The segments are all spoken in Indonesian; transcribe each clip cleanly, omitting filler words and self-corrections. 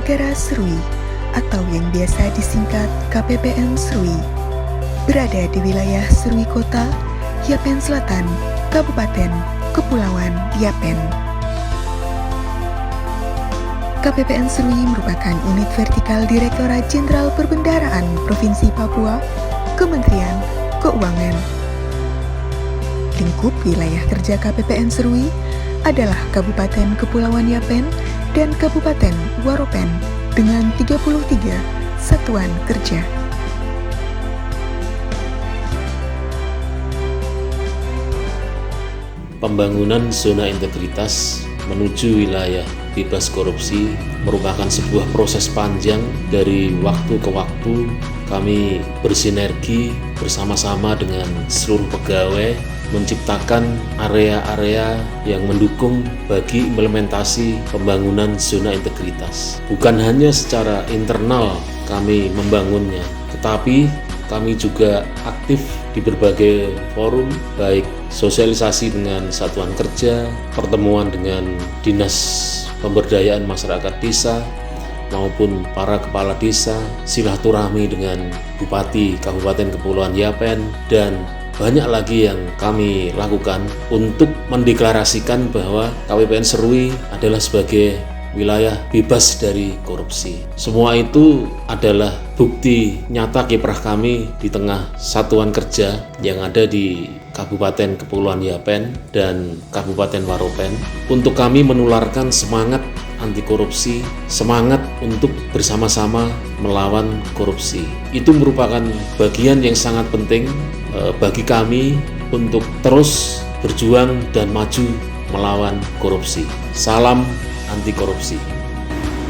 Negara Serui atau yang biasa disingkat KPPN Serui, berada di wilayah Serui Kota, Yapen Selatan, Kabupaten Kepulauan Yapen. KPPN Serui merupakan unit vertikal Direktorat Jenderal Perbendaharaan Provinsi Papua, Kementerian Keuangan. Lingkup wilayah kerja KPPN Serui adalah Kabupaten Kepulauan Yapen dan Kabupaten Waropen dengan 33 satuan kerja. Pembangunan zona integritas menuju wilayah bebas korupsi merupakan sebuah proses panjang. Dari waktu ke waktu kami bersinergi bersama-sama dengan seluruh pegawai menciptakan area-area yang mendukung bagi implementasi pembangunan zona integritas. Bukan hanya secara internal kami membangunnya, tetapi kami juga aktif di berbagai forum, baik sosialisasi dengan satuan kerja, pertemuan dengan dinas pemberdayaan masyarakat desa, maupun para kepala desa, silaturahmi dengan Bupati Kabupaten Kepulauan Yapen, dan banyak lagi yang kami lakukan untuk mendeklarasikan bahwa KPPN Serui adalah sebagai wilayah bebas dari korupsi. Semua itu adalah bukti nyata kiprah kami di tengah satuan kerja yang ada di Kabupaten Kepulauan Yapen dan Kabupaten Waropen untuk kami menularkan semangat anti korupsi, semangat untuk bersama-sama melawan korupsi. Itu merupakan bagian yang sangat penting bagi kami untuk terus berjuang dan maju melawan korupsi. Salam anti korupsi.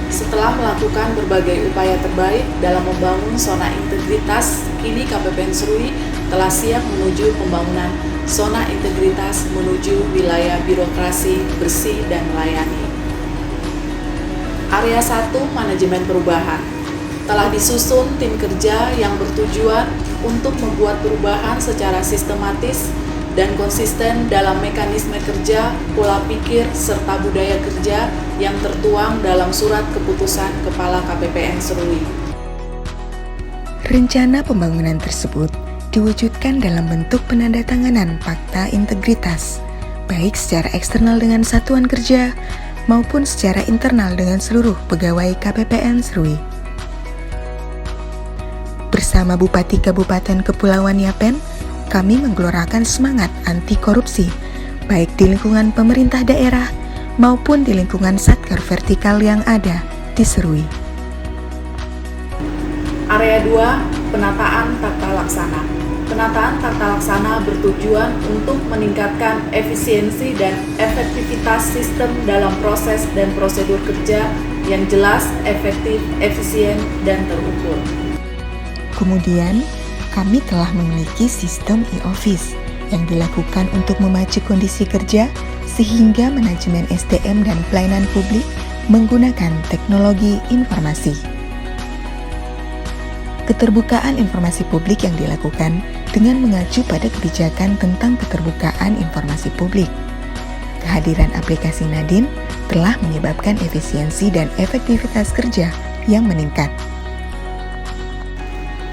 Setelah melakukan berbagai upaya terbaik dalam membangun zona integritas, kini KPPN Serui telah siap menuju pembangunan zona integritas menuju wilayah birokrasi bersih dan melayani. Area 1 Manajemen Perubahan telah disusun tim kerja yang bertujuan untuk membuat perubahan secara sistematis dan konsisten dalam mekanisme kerja, pola pikir, serta budaya kerja yang tertuang dalam surat keputusan Kepala KPPN Serui. Rencana pembangunan tersebut diwujudkan dalam bentuk penandatanganan Fakta Integritas, baik secara eksternal dengan satuan kerja maupun secara internal dengan seluruh pegawai KPPN Serui. Bersama Bupati Kabupaten Kepulauan Yapen, kami menggelorakan semangat anti korupsi, baik di lingkungan pemerintah daerah maupun di lingkungan satker vertikal yang ada di Serui. Area 2, Penataan Tata Laksana. Penataan tata laksana bertujuan untuk meningkatkan efisiensi dan efektivitas sistem dalam proses dan prosedur kerja yang jelas, efektif, efisien, dan terukur. Kemudian, kami telah memiliki sistem e-office yang dilakukan untuk memacu kondisi kerja sehingga manajemen SDM dan pelayanan publik menggunakan teknologi informasi. Keterbukaan informasi publik yang dilakukan dengan mengacu pada kebijakan tentang keterbukaan informasi publik. Kehadiran aplikasi Nadine telah menyebabkan efisiensi dan efektivitas kerja yang meningkat.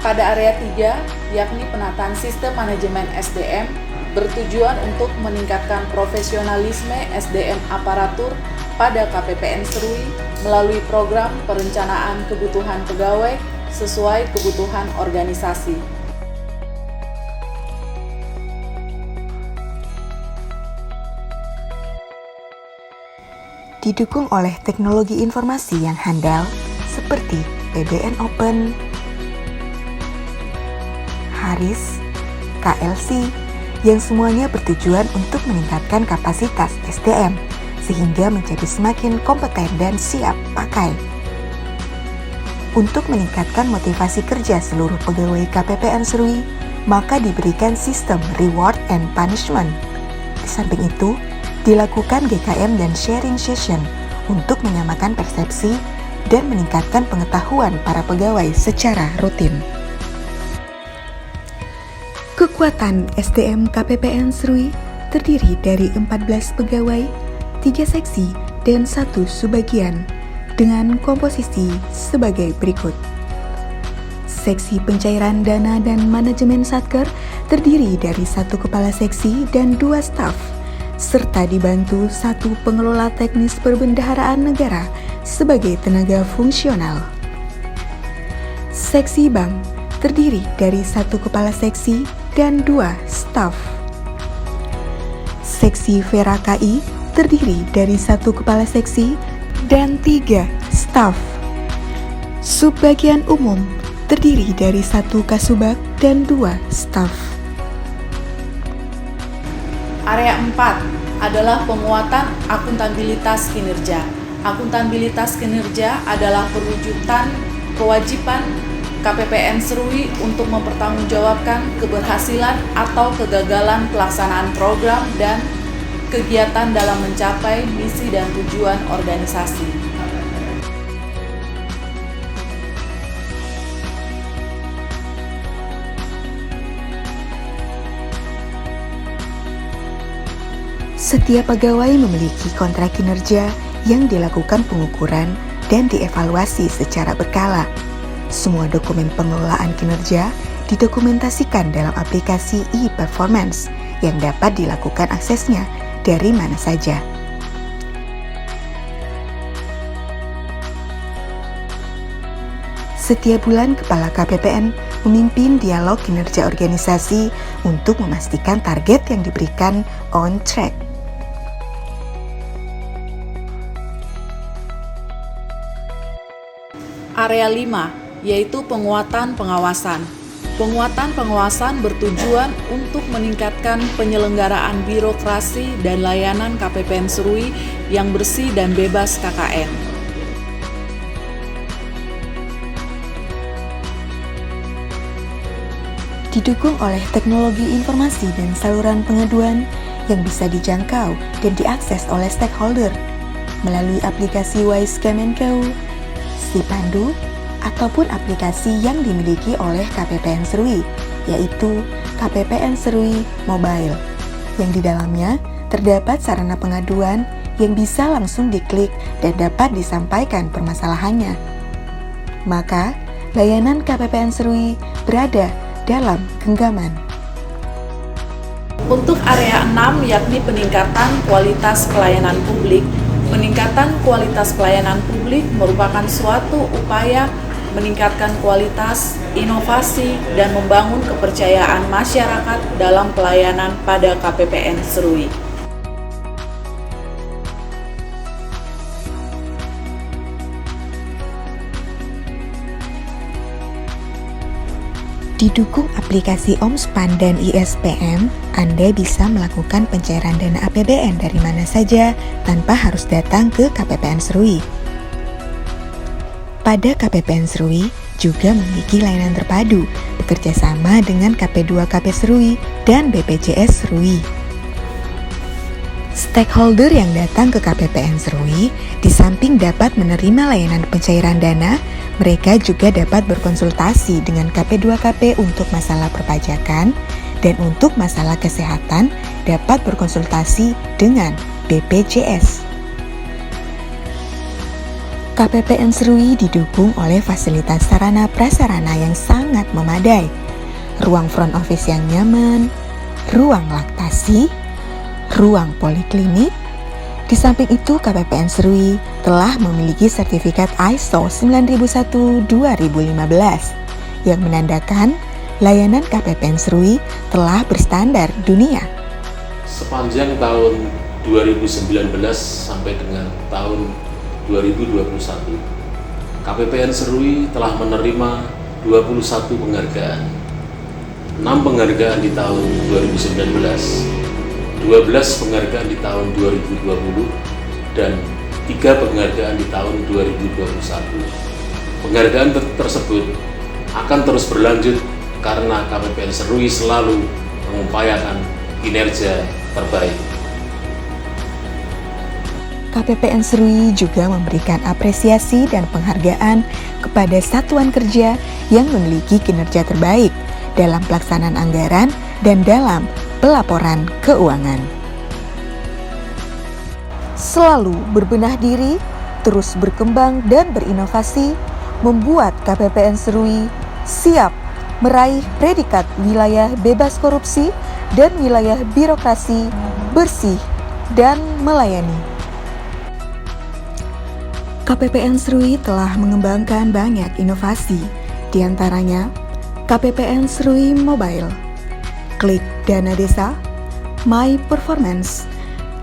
Pada area 3, yakni penataan sistem manajemen SDM, bertujuan untuk meningkatkan profesionalisme SDM aparatur pada KPPN Serui melalui program perencanaan kebutuhan pegawai sesuai kebutuhan organisasi. Didukung oleh teknologi informasi yang handal seperti PBN Open, Haris, KLC, yang semuanya bertujuan untuk meningkatkan kapasitas SDM sehingga menjadi semakin kompeten dan siap pakai. Untuk meningkatkan motivasi kerja seluruh pegawai KPPN Serui, maka diberikan sistem reward and punishment. Di samping itu, dilakukan GKM dan sharing session untuk menyamakan persepsi dan meningkatkan pengetahuan para pegawai secara rutin. Kekuatan SDM KPPN Serui terdiri dari 14 pegawai, 3 seksi, dan 1 subbagian. dengan komposisi sebagai berikut. Seksi pencairan dana dan manajemen Satker terdiri dari 1 kepala seksi dan 2 staf, serta dibantu 1 pengelola teknis perbendaharaan negara sebagai tenaga fungsional. Seksi bank terdiri dari 1 kepala seksi dan 2 staf. Seksi Vera KI terdiri dari 1 kepala seksi dan 3 staf. Subbagian umum terdiri dari 1 kasubag dan 2 staf. Area 4 adalah penguatan akuntabilitas kinerja. Akuntabilitas kinerja adalah perwujudan kewajiban KPPN Serui untuk mempertanggungjawabkan keberhasilan atau kegagalan pelaksanaan program dan kegiatan dalam mencapai misi dan tujuan organisasi. Setiap pegawai memiliki kontrak kinerja yang dilakukan pengukuran dan dievaluasi secara berkala. Semua dokumen pengelolaan kinerja didokumentasikan dalam aplikasi e-performance yang dapat dilakukan aksesnya dari mana saja. Setiap bulan, Kepala KPPN memimpin dialog kinerja organisasi untuk memastikan target yang diberikan on track. Area 5, yaitu penguatan pengawasan. Penguatan pengawasan bertujuan untuk meningkatkan penyelenggaraan birokrasi dan layanan KPPN Serui yang bersih dan bebas KKN. Didukung oleh teknologi informasi dan saluran pengaduan yang bisa dijangkau dan diakses oleh stakeholder melalui aplikasi Wise Kemenko, Sipandu, ataupun aplikasi yang dimiliki oleh KPPN Serui, yaitu KPPN Serui Mobile, yang di dalamnya terdapat sarana pengaduan yang bisa langsung diklik dan dapat disampaikan permasalahannya. Maka, layanan KPPN Serui berada dalam genggaman. Untuk area 6, yakni peningkatan kualitas pelayanan publik. Peningkatan kualitas pelayanan publik merupakan suatu upaya meningkatkan kualitas, inovasi, dan membangun kepercayaan masyarakat dalam pelayanan pada KPPN Serui. Didukung aplikasi OMSPAN dan ISPM, Anda bisa melakukan pencairan dana APBN dari mana saja tanpa harus datang ke KPPN Serui. Pada KPPN Serui juga memiliki layanan terpadu bekerja sama dengan KP2KP Serui dan BPJS Serui. Stakeholder yang datang ke KPPN Serui di samping dapat menerima layanan pencairan dana, mereka juga dapat berkonsultasi dengan KP2KP untuk masalah perpajakan dan untuk masalah kesehatan dapat berkonsultasi dengan BPJS. KPPN Serui didukung oleh fasilitas sarana prasarana yang sangat memadai, ruang front office yang nyaman, ruang laktasi, ruang poliklinik. Di samping itu, KPPN Serui telah memiliki sertifikat ISO 9001-2015 yang menandakan layanan KPPN Serui telah berstandar dunia. Sepanjang tahun 2019 sampai dengan tahun 2021, KPPN Serui telah menerima 21 penghargaan. 6 penghargaan di tahun 2019, 12 penghargaan di tahun 2020, dan 3 penghargaan di tahun 2021. Penghargaan tersebut akan terus berlanjut karena KPPN Serui selalu mengupayakan kinerja terbaik. KPPN Serui juga memberikan apresiasi dan penghargaan kepada satuan kerja yang memiliki kinerja terbaik dalam pelaksanaan anggaran dan dalam pelaporan keuangan. Selalu berbenah diri, terus berkembang dan berinovasi membuat KPPN Serui siap meraih predikat wilayah bebas korupsi dan wilayah birokrasi bersih dan melayani. KPPN Serui telah mengembangkan banyak inovasi, di antaranya KPPN Serui Mobile, Klik Dana Desa, My Performance,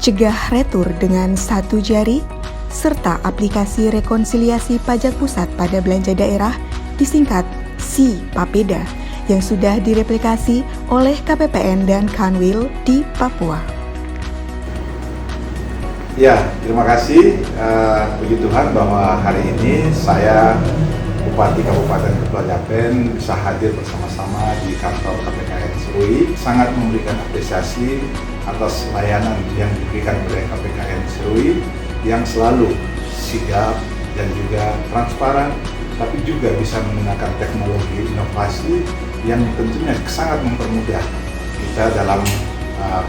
Cegah Retur dengan satu jari, serta aplikasi rekonsiliasi pajak pusat pada belanja daerah disingkat Si-Papeda yang sudah direplikasi oleh KPPN dan Kanwil di Papua. Ya, terima kasih. Puji Tuhan bahwa hari ini saya, Bupati Kabupaten Kepulauan Yapen, bisa hadir bersama-sama di kantor KPPN Serui. Sangat memberikan apresiasi atas layanan yang diberikan oleh KPPN Serui yang selalu sigap dan juga transparan, tapi juga bisa menggunakan teknologi inovasi yang tentunya sangat mempermudah kita dalam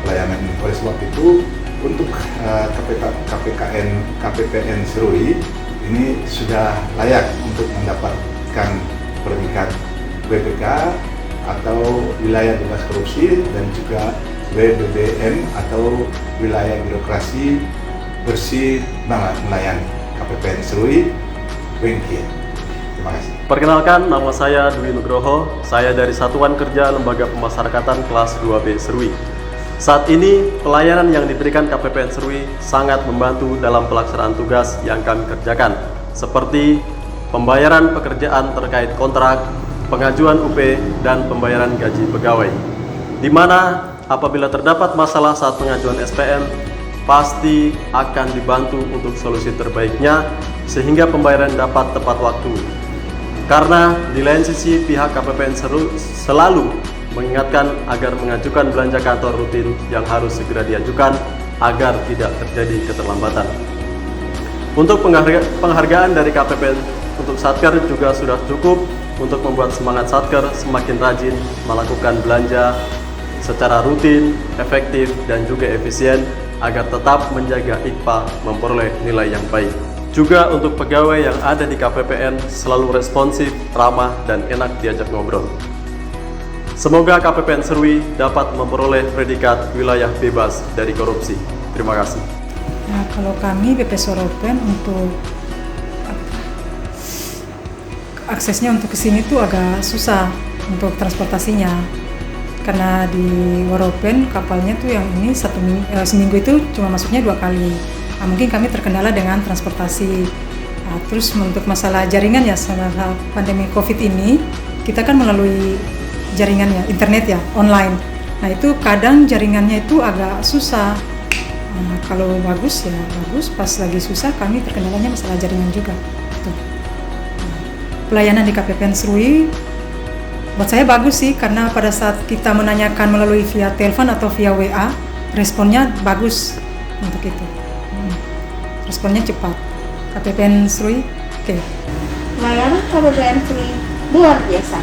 pelayanan ini. Oleh sebab itu, untuk KPPN Serui ini sudah layak untuk mendapatkan predikat WBK atau wilayah bebas korupsi dan juga WBBM atau wilayah birokrasi bersih melayani. KPPN Serui, Wengki. Terima kasih. Perkenalkan, nama saya Dwi Nugroho. Saya dari Satuan Kerja Lembaga Pemasyarakatan kelas 2B Serui. Saat ini, pelayanan yang diberikan KPPN Serui sangat membantu dalam pelaksanaan tugas yang kami kerjakan, seperti pembayaran pekerjaan terkait kontrak, pengajuan UP, dan pembayaran gaji pegawai. Di mana apabila terdapat masalah saat pengajuan SPN, pasti akan dibantu untuk solusi terbaiknya sehingga pembayaran dapat tepat waktu. Karena di lain sisi pihak KPPN Serui selalu mengingatkan agar mengajukan belanja kantor rutin yang harus segera diajukan agar tidak terjadi keterlambatan. Untuk penghargaan dari KPPN untuk Satker juga sudah cukup untuk membuat semangat Satker semakin rajin melakukan belanja secara rutin, efektif, dan juga efisien agar tetap menjaga IKPA memperoleh nilai yang baik. Juga untuk pegawai yang ada di KPPN selalu responsif, ramah, dan enak diajak ngobrol. Semoga KPPN Serui dapat memperoleh predikat wilayah bebas dari korupsi. Terima kasih. Nah, kalau kami BPS Waropen untuk aksesnya untuk ke sini tuh agak susah untuk transportasinya. Karena di Waropen kapalnya tuh yang ini seminggu itu cuma masuknya 2 kali. Nah, mungkin kami terkendala dengan transportasi. Nah, terus untuk masalah jaringan ya, selama pandemi COVID ini kita kan melalui jaringan ya, internet ya, online. Nah itu kadang jaringannya itu agak susah. Nah, kalau bagus ya bagus, pas lagi susah kami terkendalanya masalah jaringan juga. Tuh. Nah, pelayanan di KPPN Serui buat saya bagus sih, karena pada saat kita menanyakan melalui via telepon atau via WA, responnya bagus untuk itu. Responnya cepat. KPPN Serui, oke. Layanan KPPN Serui luar biasa.